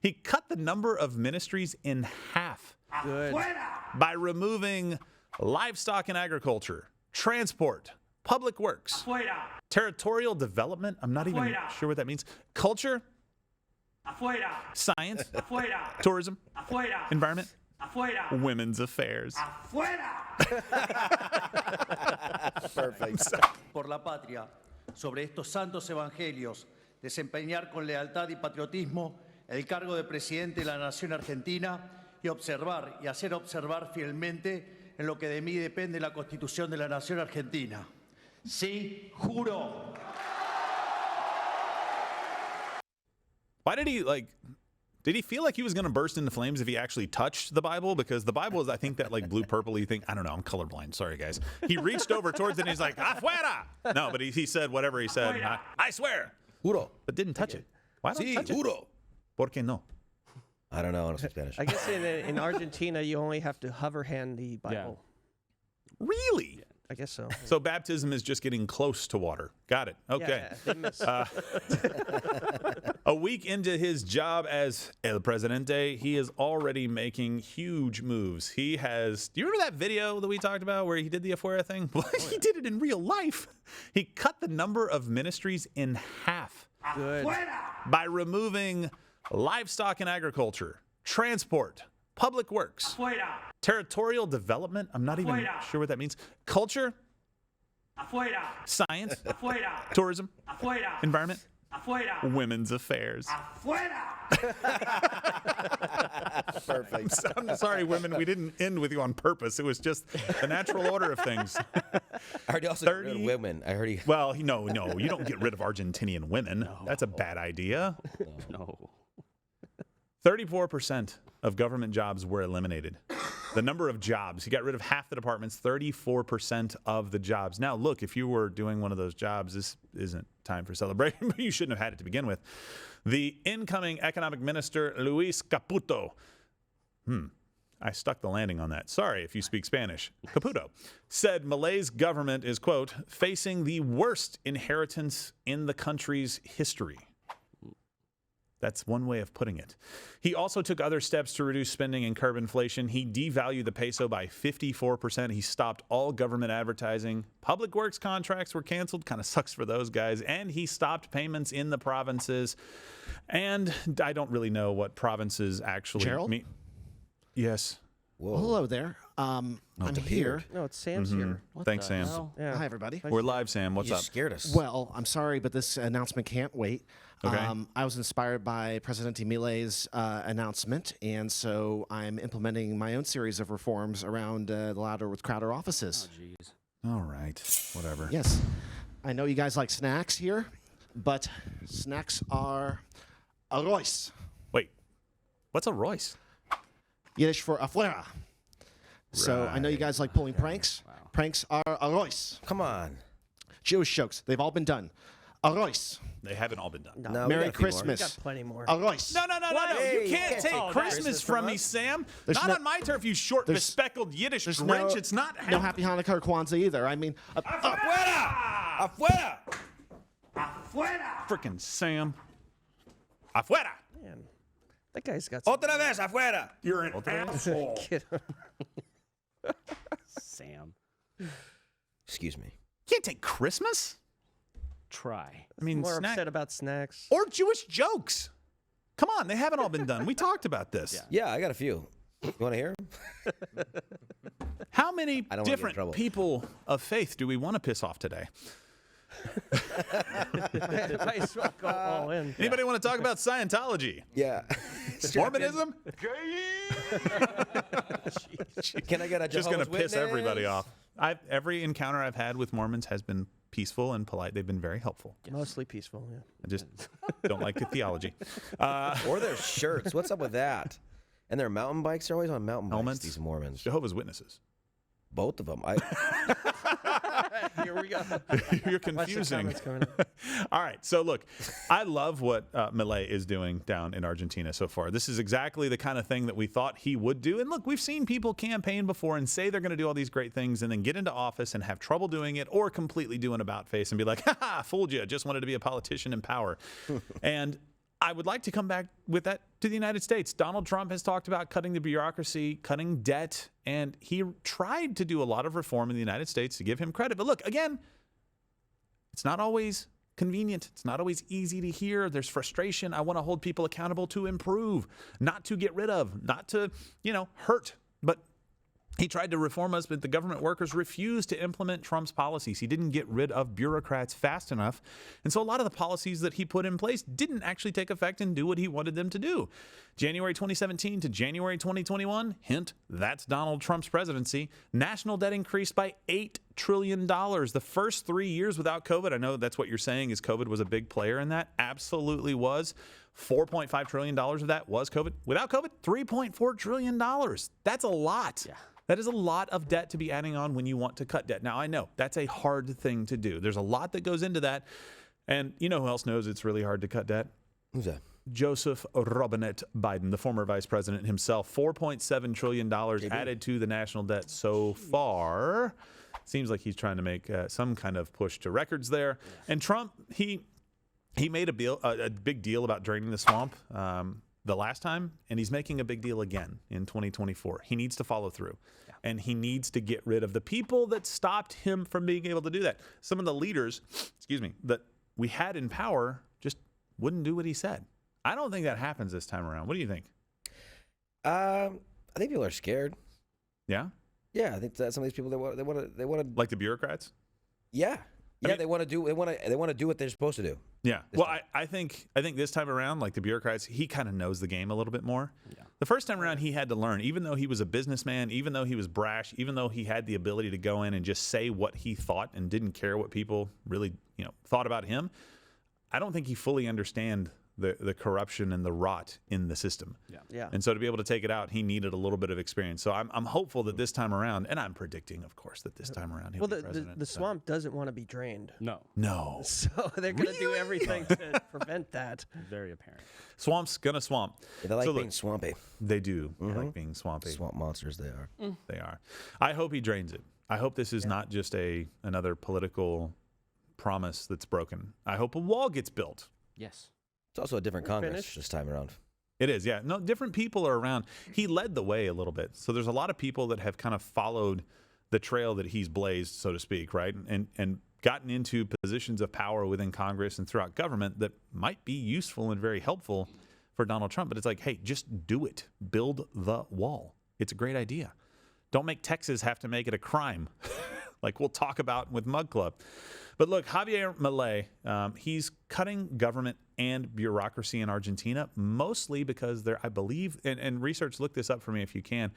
He cut the number of ministries in half. Good. By removing livestock and agriculture, transport, public works, territorial development. I'm not even sure what that means. Culture, science, tourism, environment, women's affairs. Perfect. Por la patria, sobre estos santos evangelios, desempeñar con lealtad y patriotismo el cargo de presidente de la nación argentina y observar y hacer observar fielmente en lo que de mí depende la Constitución de la nación argentina. Sí, juro. Why did he feel like he was going to burst into flames if he actually touched the Bible? Because the Bible is, I think, that like blue purpley thing. I don't know. I'm colorblind. Sorry, guys. He reached over towards it and he's like, afuera. No, but he said whatever he said. I swear. Juro. But didn't touch it. Why don't touch juro. it? ¿Por qué no? I don't know. I don't speak Spanish. I guess in Argentina, you only have to hover hand the Bible. Yeah. Really? Yeah, I guess so. So baptism is just getting close to water. Got it. Okay. Yeah, they miss. A week into his job as El Presidente, he is already making huge moves. He has, do you remember that video that we talked about where he did the afuera thing? Well, he did it in real life. He cut the number of ministries in half. Good. By removing livestock and agriculture, transport, public works, territorial development. I'm not even sure what that means. Culture, science, tourism, environment, women's affairs. Perfect. I'm sorry, women. We didn't end with you on purpose. It was just the natural order of things. I heard he also got rid of women. I heard he. Well, no. You don't get rid of Argentinian women. No. That's a bad idea. No. 34% of government jobs were eliminated. The number of jobs, he got rid of half the departments, 34% of the jobs. Now, look, if you were doing one of those jobs, this isn't time for celebration, but you shouldn't have had it to begin with. The incoming economic minister, Luis Caputo, I stuck the landing on that. Sorry if you speak Spanish. Caputo said Milei's government is, quote, facing the worst inheritance in the country's history. That's one way of putting it. He also took other steps to reduce spending and curb inflation. He devalued the peso by 54%. He stopped all government advertising. Public works contracts were canceled. Kind of sucks for those guys. And he stopped payments in the provinces. And I don't really know what provinces actually mean. Yes. Well, hello there. I'm here. No, it's Sam's here. Thanks, Sam. Yeah. Hi, everybody. We're live, Sam. What's You up? scared us. Well, I'm sorry, but this announcement can't wait. Okay. I was inspired by Presidente Milei's announcement, and so I'm implementing my own series of reforms around the Louder with Crowder offices. Oh, jeez. All right. Whatever. Yes. I know you guys like snacks here, but snacks are arroz. Wait. What's a Royce? Yiddish for afuera. So I know you guys like pulling pranks. Wow. Pranks are arroz. Come on. Jewish jokes. They've all been done. Arroz. They haven't all been done. No, No, we Merry got a few more. we got Christmas. plenty more. Arroz. No. Hey, You can't take Christmas from me, Sam. Not no- on my turf, you short, there's- bespeckled Yiddish There's Grinch. no, It's not no Happy Hanukkah or Kwanzaa either. I mean, Afuera! Afuera! Frickin' Sam. Afuera. Man, that guy's got some Otra vez, afuera! You're an asshole. kid. Sam. Excuse me. Can't take Christmas? Try. I mean, More snack upset about snacks. or Jewish jokes. Come on, they haven't all been done. We talked about this. Yeah. Yeah, I got a few. You want to hear 'em? How many I don't wanna get in different trouble. people of faith do we want to piss off today? Might as well go all in. Anybody want to talk about Scientology? Yeah. Mormonism? Can I get a Just going to Jehovah's piss everybody Witness? off. Every encounter I've had with Mormons has been peaceful and polite. They've been very helpful. Mostly peaceful, yeah. I just don't like the theology. Or their shirts. What's up with that? And their mountain bikes. They're always on mountain bikes, Helmets? these Mormons. Jehovah's Witnesses. Both of them. Here we go. You're Watch the confusing. comments coming up. All right. So, look, I love what Milei is doing down in Argentina so far. This is exactly the kind of thing that we thought he would do. And look, we've seen people campaign before and say they're going to do all these great things and then get into office and have trouble doing it or completely do an about face and be like, ha, fooled you. Just wanted to be a politician in power. And I would like to come back with that to the United States. Donald Trump has talked about cutting the bureaucracy, cutting debt, and he tried to do a lot of reform in the United States, to give him credit. But look, again, it's not always convenient. It's not always easy to hear. There's frustration. I want to hold people accountable to improve, not to get rid of, not to, hurt. But he tried to reform us, but the government workers refused to implement Trump's policies. He didn't get rid of bureaucrats fast enough. And so a lot of the policies that he put in place didn't actually take effect and do what he wanted them to do. January 2017 to January 2021, hint, that's Donald Trump's presidency. National debt increased by $8 trillion. The first 3 years without COVID, I know that's what you're saying is COVID was a big player in that. Absolutely was. $4.5 trillion of that was COVID. Without COVID, $3.4 trillion. That's a lot. Yeah. That is a lot of debt to be adding on when you want to cut debt. Now, I know that's a hard thing to do. There's a lot that goes into that. And you know who else knows it's really hard to cut debt? Who's that? Joseph Robinette Biden, the former vice president himself. $4.7 trillion added to the national debt so far. Seems like he's trying to make some kind of push to records there. And Trump, he made a big deal about draining the swamp the last time, and he's making a big deal again in 2024. He needs to follow through, and he needs to get rid of the people that stopped him from being able to do that. Some of the leaders, that we had in power just wouldn't do what he said. I don't think that happens this time around. What do you think? I think people are scared. Yeah? Yeah, I think that some of these people they want to Like the bureaucrats? yeah. I Yeah, mean- they want to do what they're supposed to do. Yeah. Well, I think this time around, like the bureaucrats, he kind of knows the game a little bit more. Yeah. The first time around, he had to learn, even though he was a businessman, even though he was brash, even though he had the ability to go in and just say what he thought and didn't care what people really, thought about him. I don't think he fully understand the corruption and the rot in the system. Yeah. And so to be able to take it out, he needed a little bit of experience. So I'm hopeful that this time around, and I'm predicting, of course, that this time around he'll Well, be president. the swamp doesn't want to be drained. No. No. So they're going to do everything to prevent that. Very apparent. Swamp's gonna swamp. Yeah, they like So look, being swampy. They do. They like being swampy. Swamp monsters they are. They are. I hope he drains it. I hope this is not just another political promise that's broken. I hope a wall gets built. Yes. It's also a different Congress finished? this time around. It is, yeah. No, different people are around. He led the way a little bit. So there's a lot of people that have kind of followed the trail that he's blazed, so to speak, right? And gotten into positions of power within Congress and throughout government that might be useful and very helpful for Donald Trump. But it's like, hey, just do it. Build the wall. It's a great idea. Don't make Texas have to make it a crime, like we'll talk about with Mug Club. But look, Javier Milei, he's cutting government and bureaucracy in Argentina, mostly because I believe, and research, look this up for me if you can.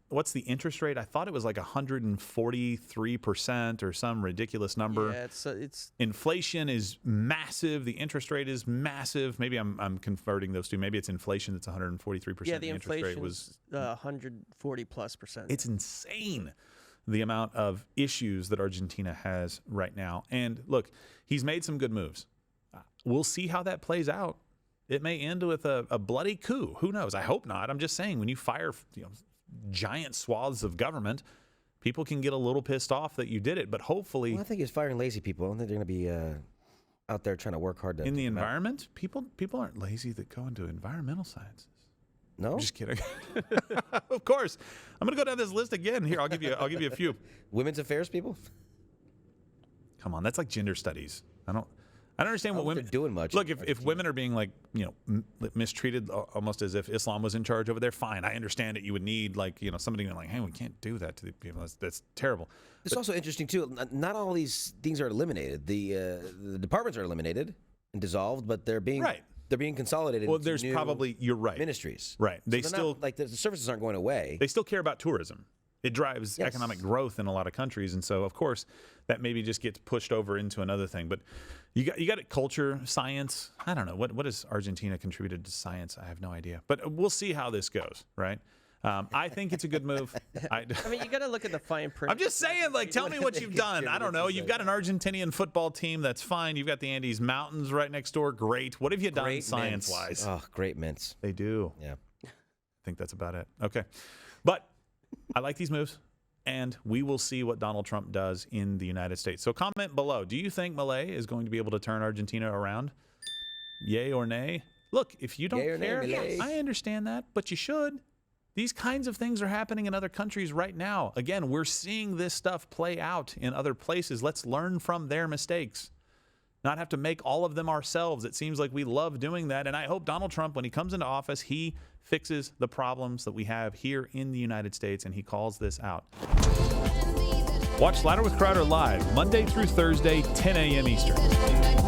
What's the interest rate? I thought it was like 143% or some ridiculous number. Yeah, it's Inflation is massive. The interest rate is massive. Maybe I'm converting those two. Maybe it's inflation that's 143%. yeah, the interest rate inflation was 140+%. it's insane the amount of issues that Argentina has right now. And look, he's made some good moves. We'll see how that plays out. It may end with a bloody coup. Who knows? I hope not. I'm just saying, when you fire giant swaths of government, people can get a little pissed off that you did it. But hopefully, Well, I think he's firing lazy people. I don't think they're going to be out there trying to work hard to in the take them out. environment, people aren't lazy that go into environmental sciences. No, I'm just kidding. Of course. I'm going to go down this list again. Here, I'll give you a few. women's affairs people. Come on, that's like gender studies. I don't understand what I don't women think they're doing much Look, in if women are being mistreated almost as if Islam was in charge over there, fine. I understand that you would need somebody like, hey, we can't do that to the people. That's terrible. It's also interesting too. Not all these things are eliminated. The departments are eliminated and dissolved, but they're being Right. They're being consolidated. Well, into there's new probably you're right. ministries. Right. So They they're still not, the services aren't going away. they still care about tourism. It drives Yes. economic growth in a lot of countries, and so of course that maybe just gets pushed over into another thing. But you got it, culture, science. I don't know what has Argentina contributed to science. I have no idea. But we'll see how this goes. Right. I think it's a good move. I mean, you got to look at the fine print. I'm just saying, tell me what you've done. I don't know. You've got an Argentinian football team. That's fine. You've got the Andes Mountains right next door. Great. What have you done Great science-wise? mints. Oh, great mints. They do. Yeah. I think that's about it. Okay. But I like these moves, and we will see what Donald Trump does in the United States. So comment below. Do you think Milei is going to be able to turn Argentina around? yay or nay. Look, if you don't Yay or nay, care, Milei? I understand that, but you should. These kinds of things are happening in other countries right now. Again, we're seeing this stuff play out in other places. Let's learn from their mistakes, not have to make all of them ourselves. It seems like we love doing that, and I hope Donald Trump, when he comes into office, he fixes the problems that we have here in the United States, and he calls this out. Watch Louder with Crowder live Monday through Thursday, 10 a.m. Eastern.